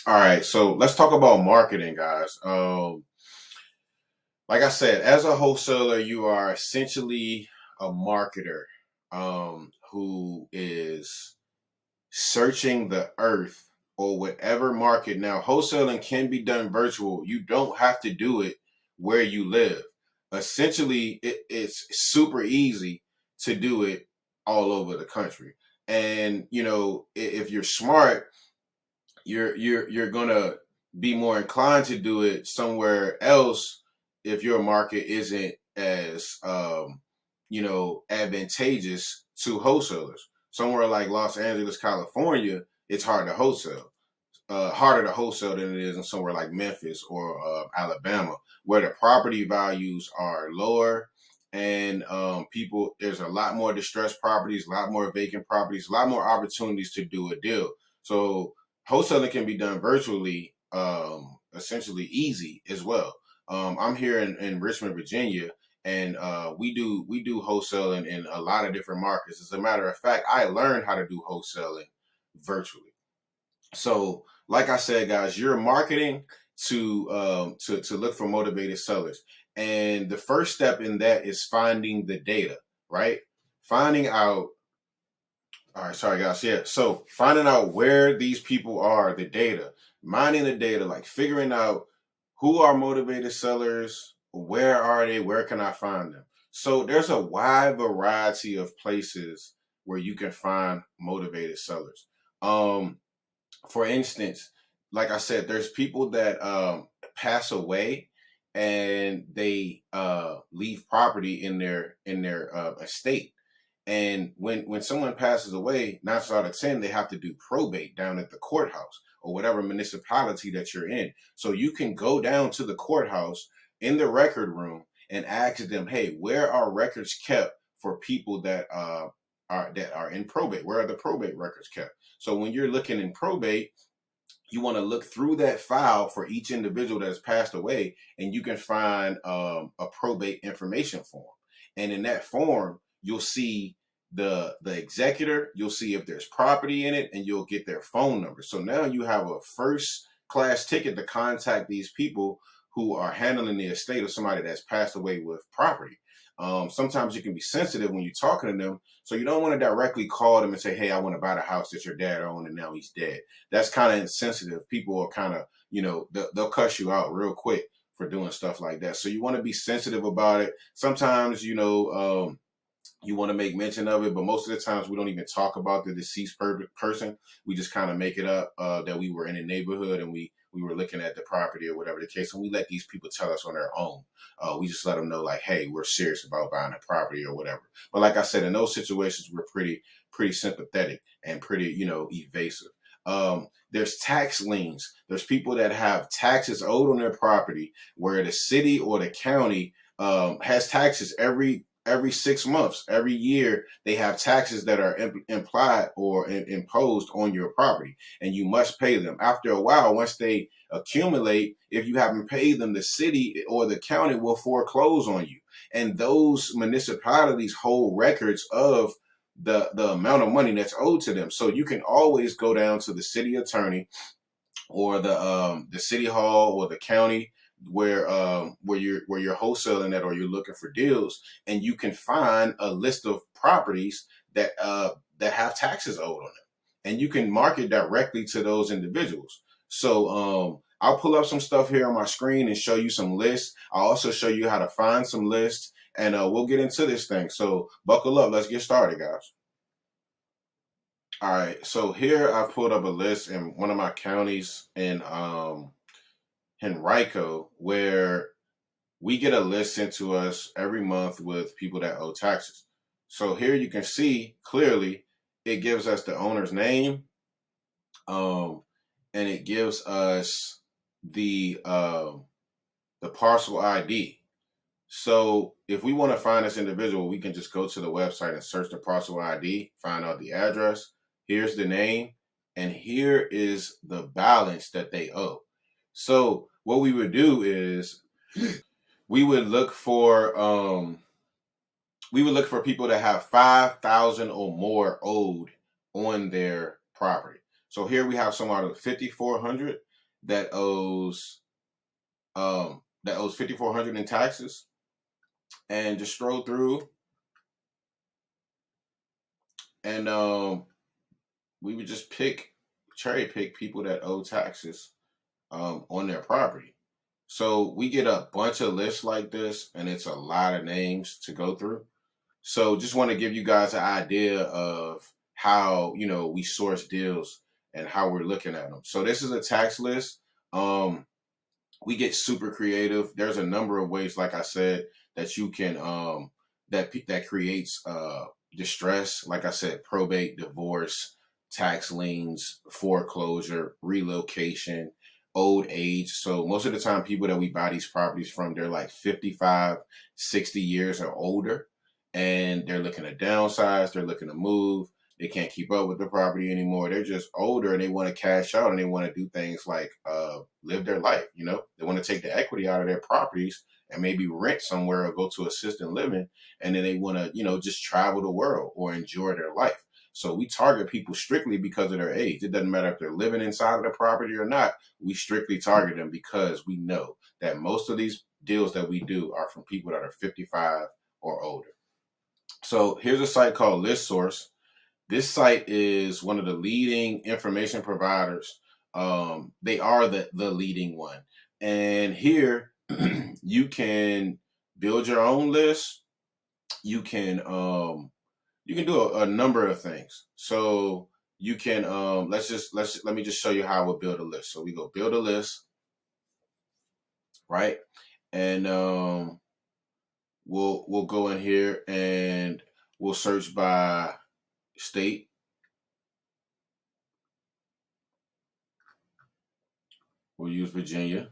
All right, so let's talk about marketing, guys. Like I said, as a wholesaler, you are essentially a marketer who is searching the earth or whatever market. Now, wholesaling can be done virtual. You don't have to do it where you live. Essentially, it's super easy to do it all over the country. And if you're smart, you're gonna be more inclined to do it somewhere else if your market isn't as advantageous to wholesalers. Somewhere like Los Angeles, California, it's hard to wholesale. Harder to wholesale than it is in somewhere like Memphis or Alabama, where the property values are lower and people there's a lot more distressed properties, a lot more vacant properties, a lot more opportunities to do a deal. So wholesaling can be done virtually, essentially easy as well. I'm here in Richmond, Virginia, and we do wholesaling in a lot of different markets. As a matter of fact, I learned how to do wholesaling virtually. So, like I said, guys, you're marketing to look for motivated sellers, and the first step in that is finding the data, right? Finding out. All right, sorry, guys. Yeah, so finding out where these people are, the data, mining the data, like figuring out who are motivated sellers, where are they, where can I find them? So there's a wide variety of places where you can find motivated sellers. Um, for instance, like I said, there's people that pass away and they leave property in their estate. And when someone passes away, 9 out of 10, they have to do probate down at the courthouse or whatever municipality that you're in. So you can go down to the courthouse in the record room and ask them, "Hey, where are records kept for people that are in probate? Where are the probate records kept?" So when you're looking in probate, you want to look through that file for each individual that has passed away, and you can find a probate information form. And in that form, you'll see the executor, you'll see if there's property in it, and you'll get their phone number. So now you have a first class ticket to contact these people who are handling the estate of somebody that's passed away with property. Sometimes you can be sensitive when you're talking to them, so you don't want to directly call them and say, "Hey, I want to buy the house that your dad owned and now he's dead." That's kind of insensitive. People are kind of, they'll cuss you out real quick for doing stuff like that. So you want to be sensitive about it. Sometimes, you want to make mention of it, but most of the times we don't even talk about the deceased person. We just kind of make it up that we were in a neighborhood and we were looking at the property or whatever the case, and we let these people tell us on their own. We just let them know like, "Hey, we're serious about buying a property or whatever." But like I said, in those situations, we're pretty sympathetic and pretty evasive. There's tax liens. There's people that have taxes owed on their property where the city or the county has taxes every 6 months, every year. They have taxes that are implied or imposed on your property, and you must pay them. After a while, once they accumulate, if you haven't paid them, the city or the county will foreclose on you. And those municipalities hold records of the amount of money that's owed to them. So you can always go down to the city attorney or the city hall or the county where you're wholesaling that or you're looking for deals, and you can find a list of properties that have taxes owed on them, and you can market directly to those individuals. So I'll pull up some stuff here on my screen and show you some lists. I'll also show you how to find some lists, and we'll get into this thing. So buckle up, let's get started, guys. All right, so here I've pulled up a list in one of my counties in Henrico, where we get a list sent to us every month with people that owe taxes. So here you can see clearly it gives us the owner's name, um, and it gives us the parcel ID. So if we want to find this individual, we can just go to the website and search the parcel ID, find out the address. Here's the name, and here is the balance that they owe. So what we would do is we would look for people that have 5,000 or more owed on their property. So here we have someone with 5,400. that owes 5,400 in taxes, and just stroll through, and we would just cherry pick people that owe taxes on their property. So we get a bunch of lists like this, and it's a lot of names to go through. So just want to give you guys an idea of how, we source deals and how we're looking at them. So this is a tax list. We get super creative. There's a number of ways, like I said, that you can that creates distress. Like I said, probate, divorce, tax liens, foreclosure, relocation, old age. So most of the time, people that we buy these properties from, they're like 55, 60 years or older, and they're looking to downsize. They're looking to move. They can't keep up with the property anymore. They're just older and they want to cash out, and they want to do things like live their life. They want to take the equity out of their properties and maybe rent somewhere or go to assisted living, and then they want to just travel the world or enjoy their life. So we target people strictly because of their age. It doesn't matter if they're living inside of the property or not. We strictly target them because we know that most of these deals that we do are from people that are 55 or older. So here's a site called ListSource. This site is one of the leading information providers. They are the leading one. And here you can build your own list. You can do a number of things. So you can let me just show you how I would build a list. So we go build a list, right? And we'll go in here and we'll search by state. We'll use Virginia.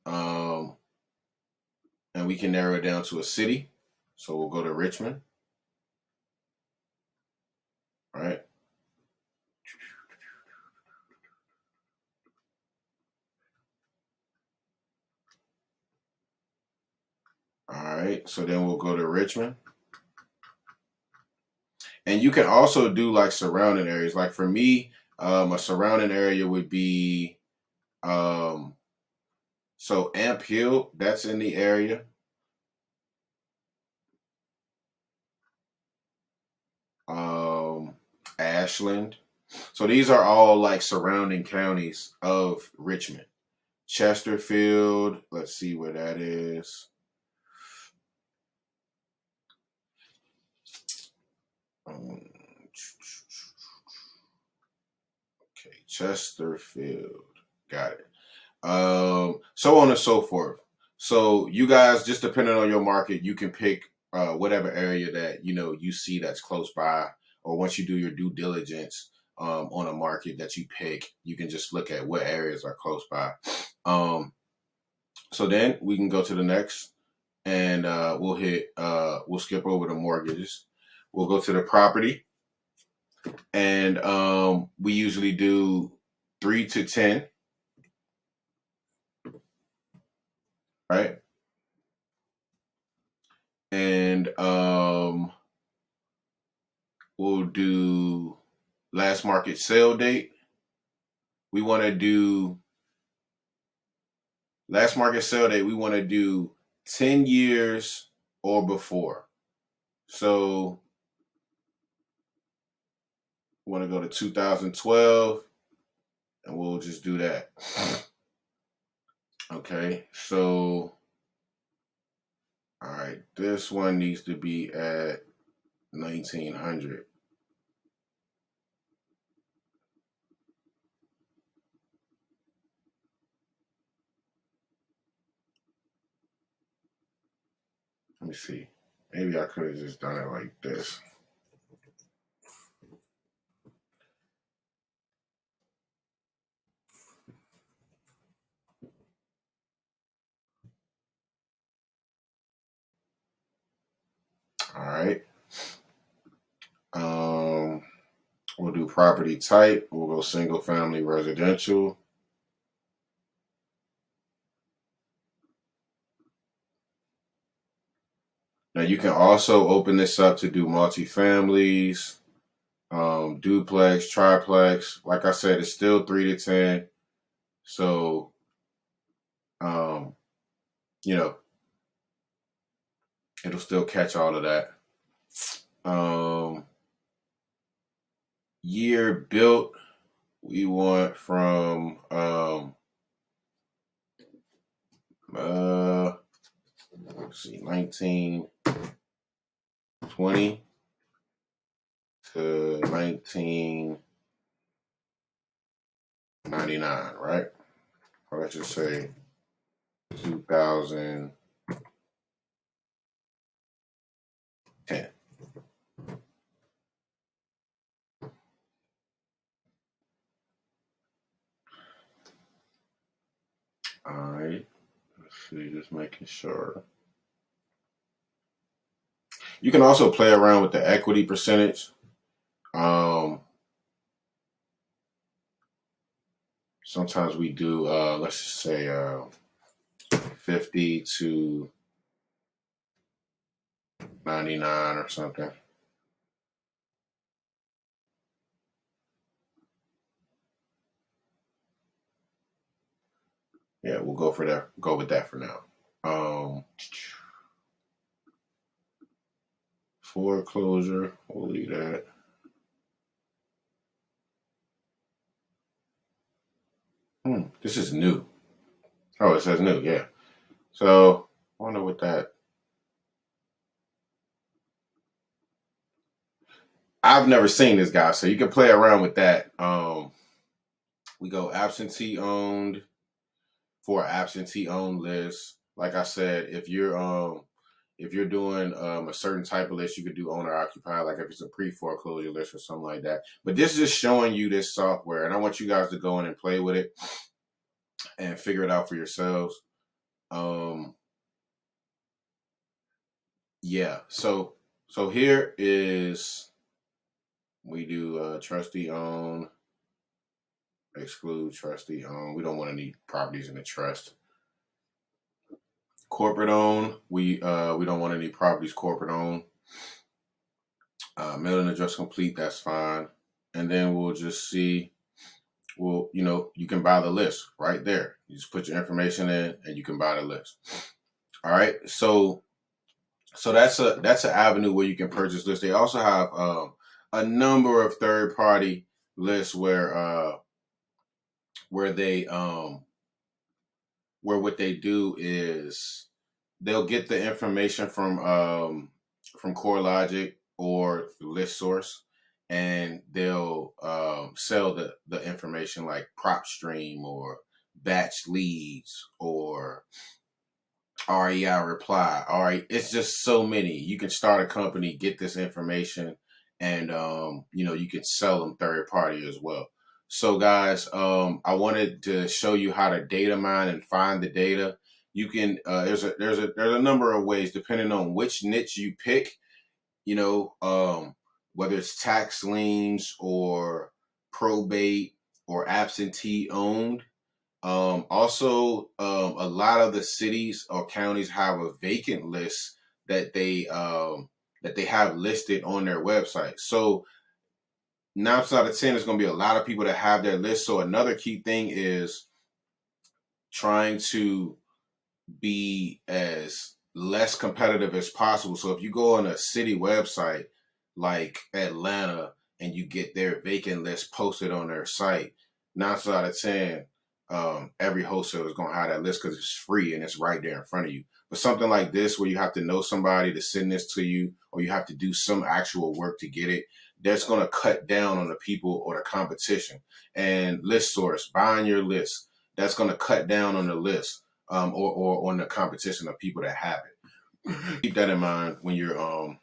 And we can narrow it down to a city. So we'll go to Richmond. All right. All right. So then we'll go to Richmond. And you can also do like surrounding areas. Like for me, a surrounding area would be so Amp Hill, that's in the area. Ashland. So these are all like surrounding counties of Richmond. Chesterfield, let's see where that is. Okay, Chesterfield. Got it. So on and so forth. So you guys, just depending on your market, you can pick whatever area that you see that's close by, or once you do your due diligence on a market that you pick, you can just look at what areas are close by. So then we can go to the next, and we'll skip over the mortgages. We'll go to the property, and we usually do 3 to 10. Right. And we'll do last market sale date. We want to do last market sale date. We want to do 10 years or before. So we want to go to 2012, and we'll just do that. Okay. So, all right, this one needs to be at 1900. Let me see. Maybe I could have just done it like this. All right. We'll do property type. We'll go single family residential. Now you can also open this up to do multifamilies, duplex, triplex. Like I said, it's still 3 to 10. So, you know, it'll still catch all of that. Year built, we want from let's see, 1920 to 1999, right? Or let's just say 2010. All right. Let's see, just making sure. You can also play around with the equity percentage. Um, Sometimes we do, let's just say 50 to 99 or something. Yeah, we'll go for that. Go with that for now. Foreclosure, we'll leave that. This is new. Oh, it says new, yeah. So I wonder what that. I've never seen this guy, so you can play around with that. We go absentee owned for absentee owned list. Like I said, if you're doing a certain type of list, you could do owner occupied, like if it's a pre foreclosure list or something like that. But this is just showing you this software, and I want you guys to go in and play with it and figure it out for yourselves. Um, yeah. So here is we do trustee own, exclude trustee own. We don't want any properties in the trust. Corporate own, we don't want any properties corporate own. Mailing address complete, that's fine. And then we'll just see. Well, you can buy the list right there. You just put your information in, and you can buy the list. All right. So that's an avenue where you can purchase lists. They also have a number of third party lists where they where what they do is they'll get the information from CoreLogic or List Source, and they'll sell the information like PropStream or Batch Leads or REI Reply. All right, it's just so many. You can start a company, get this information, and you can sell them third party as well. So guys, I wanted to show you how to data mine and find the data. You can there's a number of ways depending on which niche you pick. Whether it's tax liens or probate or absentee owned. A lot of the cities or counties have a vacant list that they have listed on their website. So 9 out of 10 is going to be a lot of people that have their list. So another key thing is trying to be as less competitive as possible. So if you go on a city website like Atlanta and you get their vacant list posted on their site, 9 out of 10, every wholesaler is going to have that list because it's free and it's right there in front of you. But something like this, where you have to know somebody to send this to you, or you have to do some actual work to get it, that's going to cut down on the people or the competition. And List Source, buying your list, that's going to cut down on the list, or on the competition of people that have it. Keep that in mind when you're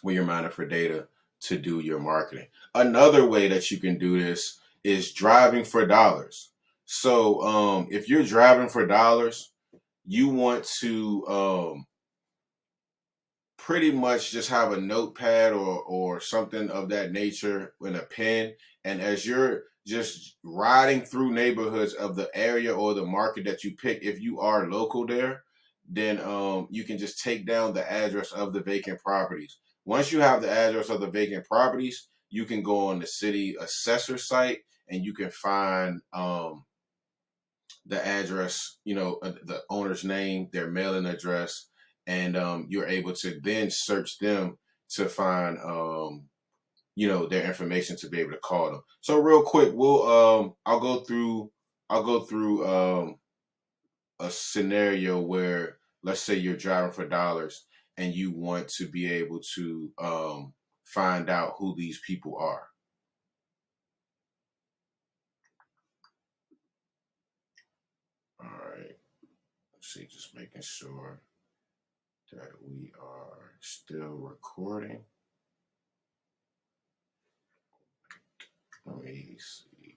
mining for data to do your marketing. Another way that you can do this is driving for dollars. So if you're driving for dollars, you want to pretty much just have a notepad or something of that nature and a pen. And as you're just riding through neighborhoods of the area or the market that you pick, if you are local there, then you can just take down the address of the vacant properties. Once you have the address of the vacant properties, you can go on the city assessor site and you can find the address, the owner's name, their mailing address, and you're able to then search them to find their information to be able to call them. So real quick, I'll go through a scenario where, let's say you're driving for dollars and you want to be able to find out who these people are. All right. Let's see, just making sure that we are still recording. Let me see.